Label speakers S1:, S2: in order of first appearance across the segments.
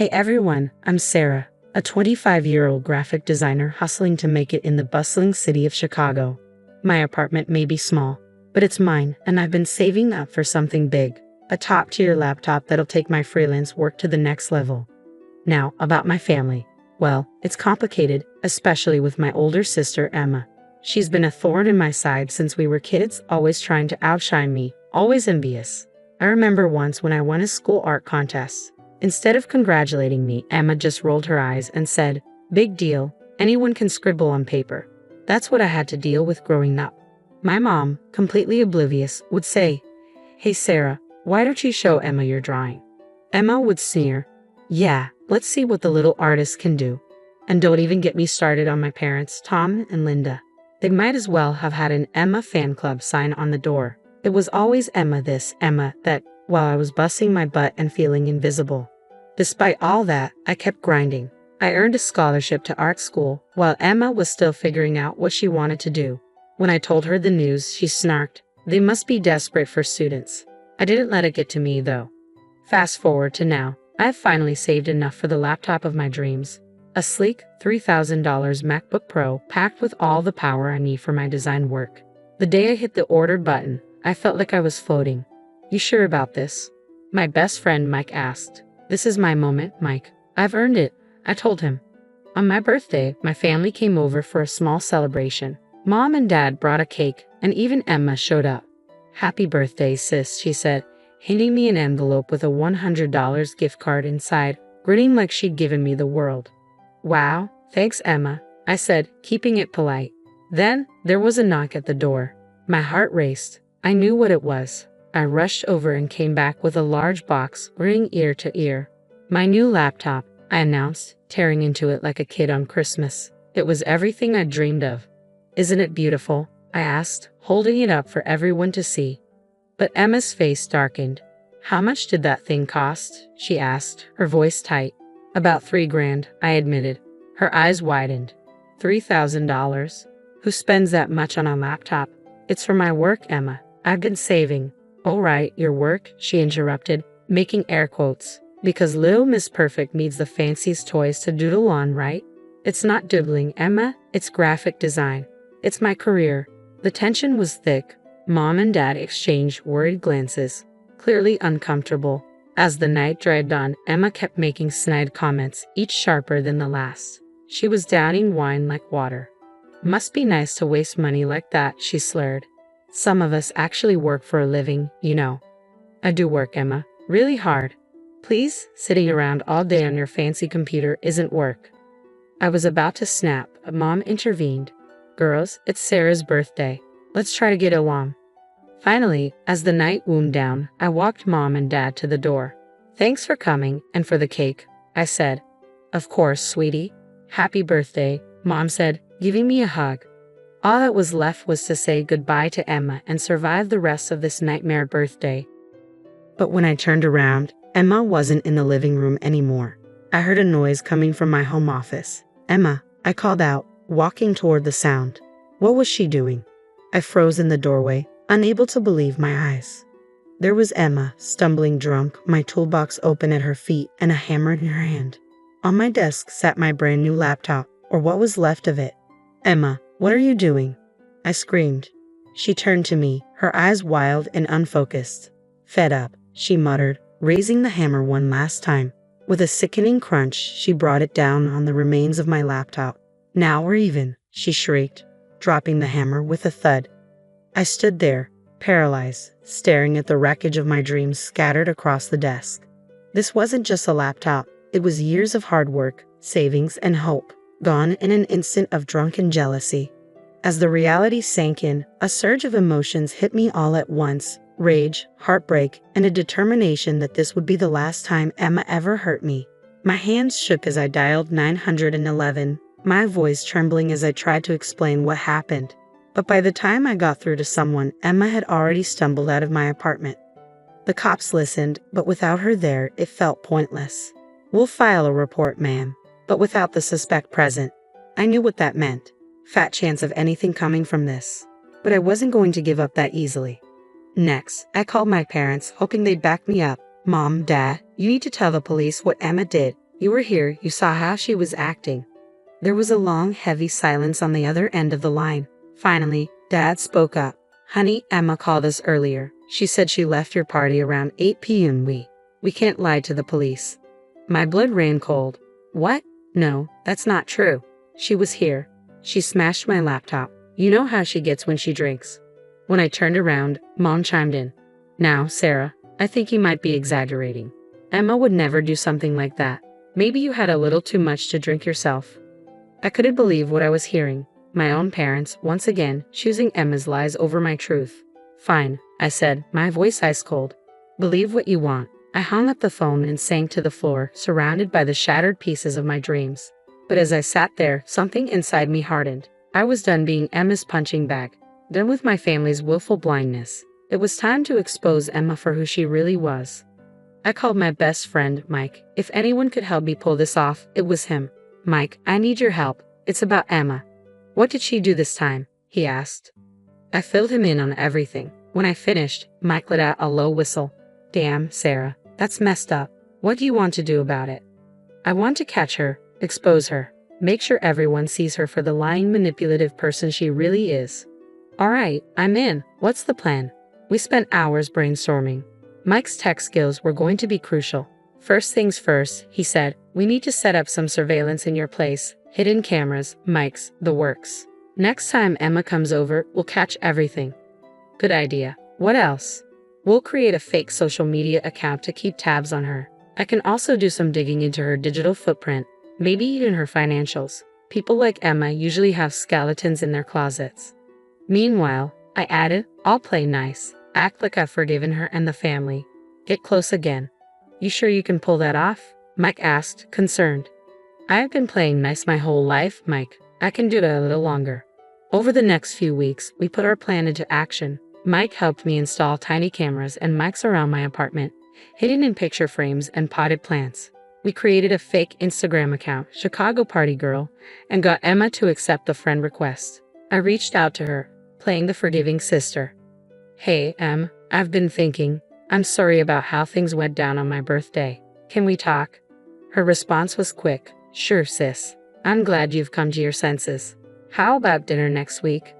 S1: Hey everyone, I'm Sarah, a 25-year-old graphic designer hustling to make it in the bustling city of Chicago. My apartment may be small, but it's mine, and I've been saving up for something big, a top-tier laptop that'll take my freelance work to the next level. Now, about my family. Well, it's complicated, especially with my older sister Emma. She's been a thorn in my side since we were kids, always trying to outshine me, always envious. I remember once when I won a school art contest. Instead of congratulating me, Emma just rolled her eyes and said, "Big deal, anyone can scribble on paper." That's what I had to deal with growing up. My mom, completely oblivious, would say, "Hey Sarah, why don't you show Emma your drawing?" Emma would sneer, "Yeah, let's see what the little artist can do." And don't even get me started on my parents, Tom and Linda. They might as well have had an Emma fan club sign on the door. It was always Emma this, Emma that, while I was busting my butt and feeling invisible. Despite all that, I kept grinding. I earned a scholarship to art school while Emma was still figuring out what she wanted to do. When I told her the news, she snarked, "They must be desperate for students." I didn't let it get to me though. Fast forward to now, I've finally saved enough for the laptop of my dreams. A sleek $3,000 MacBook Pro packed with all the power I need for my design work. The day I hit the order button, I felt like I was floating. "You sure about this?" My best friend Mike asked. "This is my moment, Mike. I've earned it," I told him. On my birthday, my family came over for a small celebration. Mom and Dad brought a cake, and even Emma showed up. "Happy birthday, sis," she said, handing me an envelope with a $100 gift card inside, grinning like she'd given me the world. "Wow, thanks, Emma," I said, keeping it polite. Then, there was a knock at the door. My heart raced. I knew what it was. I rushed over and came back with a large box, grinning ear to ear. "My new laptop," I announced, tearing into it like a kid on Christmas. It was everything I'd dreamed of. "Isn't it beautiful?" I asked, holding it up for everyone to see. But Emma's face darkened. "How much did that thing cost?" she asked, her voice tight. "About $3,000, I admitted. Her eyes widened. $3,000? Who spends that much on a laptop? "It's for my work, Emma. I've been saving." "All right, your work," she interrupted, making air quotes. "Because Little Miss Perfect needs the fanciest toys to doodle on, right?" "It's not doodling, Emma. It's graphic design. It's my career." The tension was thick. Mom and Dad exchanged worried glances, clearly uncomfortable. As the night dragged on, Emma kept making snide comments, each sharper than the last. She was downing wine like water. "Must be nice to waste money like that," she slurred. "Some of us actually work for a living, you know." "I do work, Emma. Really hard." "Please, sitting around all day on your fancy computer isn't work." I was about to snap, but Mom intervened. "Girls, it's Sarah's birthday. Let's try to get along." Finally, as the night wound down, I walked Mom and Dad to the door. "Thanks for coming, and for the cake," I said. "Of course, sweetie. Happy birthday," Mom said, giving me a hug. All that was left was to say goodbye to Emma and survive the rest of this nightmare birthday. But when I turned around, Emma wasn't in the living room anymore. I heard a noise coming from my home office. "Emma," I called out, walking toward the sound. What was she doing? I froze in the doorway, unable to believe my eyes. There was Emma, stumbling drunk, my toolbox open at her feet and a hammer in her hand. On my desk sat my brand new laptop, or what was left of it. "Emma, what are you doing?" I screamed. She turned to me, her eyes wild and unfocused. "Fed up," she muttered, raising the hammer one last time. With a sickening crunch, she brought it down on the remains of my laptop. "Now we're even," she shrieked, dropping the hammer with a thud. I stood there, paralyzed, staring at the wreckage of my dreams scattered across the desk. This wasn't just a laptop. It was years of hard work, savings, and hope, gone in an instant of drunken jealousy. As the reality sank in, a surge of emotions hit me all at once. Rage, heartbreak, and a determination that this would be the last time Emma ever hurt me. My hands shook as I dialed 911, my voice trembling as I tried to explain what happened. But by the time I got through to someone, Emma had already stumbled out of my apartment. The cops listened, but without her there, it felt pointless. "We'll file a report, ma'am." But without the suspect present, I knew what that meant. Fat chance of anything coming from this. But I wasn't going to give up that easily. Next, I called my parents, hoping they'd back me up. "Mom, Dad, you need to tell the police what Emma did. You were here, you saw how she was acting. There was a long, heavy silence on the other end of the line. Finally, Dad spoke up. Honey, Emma called us earlier. She said she left your party around 8 p.m. We can't lie to the police. My blood ran cold. What? No, that's not true. She was here. She smashed my laptop. You know how she gets when she drinks. When I turned around, Mom chimed in. Now, Sarah, I think you might be exaggerating. Emma would never do something like that. Maybe you had a little too much to drink yourself. I couldn't believe what I was hearing. My own parents, once again, choosing Emma's lies over my truth. Fine, I said, my voice ice cold. Believe what you want. I hung up the phone and sank to the floor, surrounded by the shattered pieces of my dreams. But as I sat there, something inside me hardened. I was done being Emma's punching bag, done with my family's willful blindness. It was time to expose Emma for who she really was. I called my best friend, Mike. If anyone could help me pull this off, it was him. Mike, I need your help. It's about Emma. What did she do this time? He asked. I filled him in on everything. When I finished, Mike let out a low whistle. Damn, Sarah, that's messed up. What do you want to do about it? I want to catch her, expose her, make sure everyone sees her for the lying, manipulative person she really is. All right, I'm in. What's the plan? We spent hours brainstorming. Mike's tech skills were going to be crucial. First things first, he said, we need to set up some surveillance in your place, hidden cameras, mics, the works. Next time Emma comes over, we'll catch everything. Good idea. What else? We'll create a fake social media account to keep tabs on her. I can also do some digging into her digital footprint, maybe even her financials. People like Emma usually have skeletons in their closets. Meanwhile, I added, I'll play nice, act like I've forgiven her and the family. Get close again. You sure you can pull that off? Mike asked, concerned. I have been playing nice my whole life, Mike. I can do it a little longer. Over the next few weeks, we put our plan into action. Mike helped me install tiny cameras and mics around my apartment, hidden in picture frames and potted plants. We created a fake Instagram account, Chicago Party Girl, and got Emma to accept the friend request. I reached out to her, playing the forgiving sister. Hey, Em, I've been thinking. I'm sorry about how things went down on my birthday. Can we talk? Her response was quick. Sure, sis. I'm glad you've come to your senses. How about dinner next week?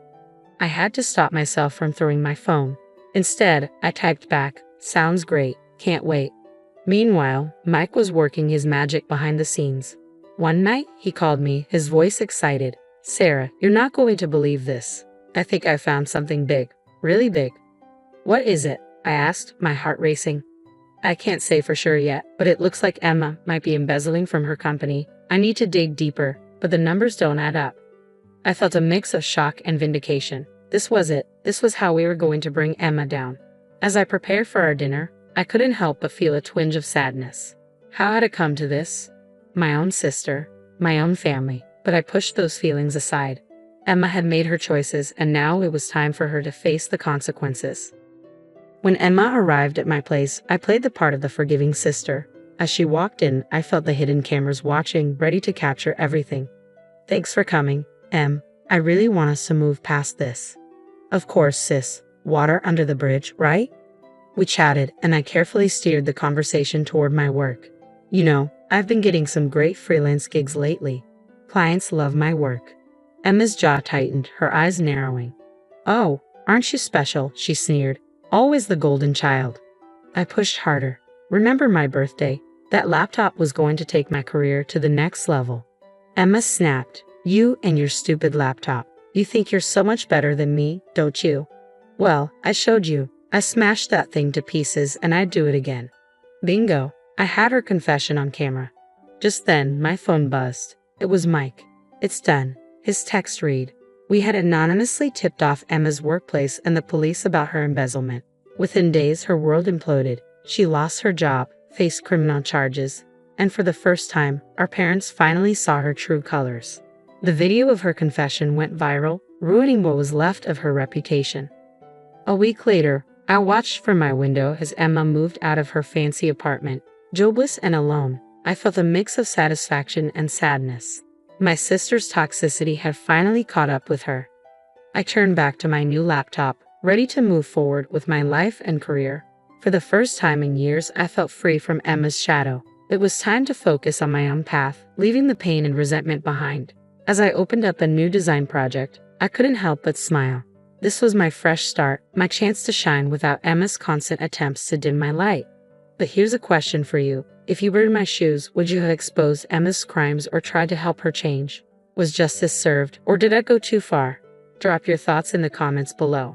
S1: I had to stop myself from throwing my phone. Instead, I typed back, sounds great, can't wait. Meanwhile, Mike was working his magic behind the scenes. One night, he called me, his voice excited. Sarah, you're not going to believe this. I think I found something big. Really big. What is it? I asked, my heart racing. I can't say for sure yet, but it looks like Emma might be embezzling from her company. I need to dig deeper, but the numbers don't add up. I felt a mix of shock and vindication. This was it. This was how we were going to bring Emma down. As I prepared for our dinner, I couldn't help but feel a twinge of sadness. How had it come to this? My own sister, my own family, but I pushed those feelings aside. Emma had made her choices, and now it was time for her to face the consequences. When Emma arrived at my place, I played the part of the forgiving sister. As she walked in, I felt the hidden cameras watching, ready to capture everything. Thanks for coming, Em. I really want us to move past this. Of course, sis. Water under the bridge, right? We chatted, and I carefully steered the conversation toward my work. You know, I've been getting some great freelance gigs lately. Clients love my work. Emma's jaw tightened, her eyes narrowing. Oh, aren't you special? She sneered. Always the golden child. I pushed harder. Remember my birthday? That laptop was going to take my career to the next level. Emma snapped. You and your stupid laptop. You think you're so much better than me, don't you? Well, I showed you. I smashed that thing to pieces and I'd do it again. Bingo. I had her confession on camera. Just then, my phone buzzed. It was Mike. It's done. His text read. We had anonymously tipped off Emma's workplace and the police about her embezzlement. Within days, her world imploded. She lost her job, faced criminal charges, and for the first time, our parents finally saw her true colors. The video of her confession went viral, ruining what was left of her reputation. A week later, I watched from my window as Emma moved out of her fancy apartment. Jobless and alone, I felt a mix of satisfaction and sadness. My sister's toxicity had finally caught up with her. I turned back to my new laptop, ready to move forward with my life and career. For the first time in years, I felt free from Emma's shadow. It was time to focus on my own path, leaving the pain and resentment behind. As I opened up a new design project, I couldn't help but smile. This was my fresh start, my chance to shine without Emma's constant attempts to dim my light. But here's a question for you. If you were in my shoes, would you have exposed Emma's crimes or tried to help her change? Was justice served, or did I go too far? Drop your thoughts in the comments below.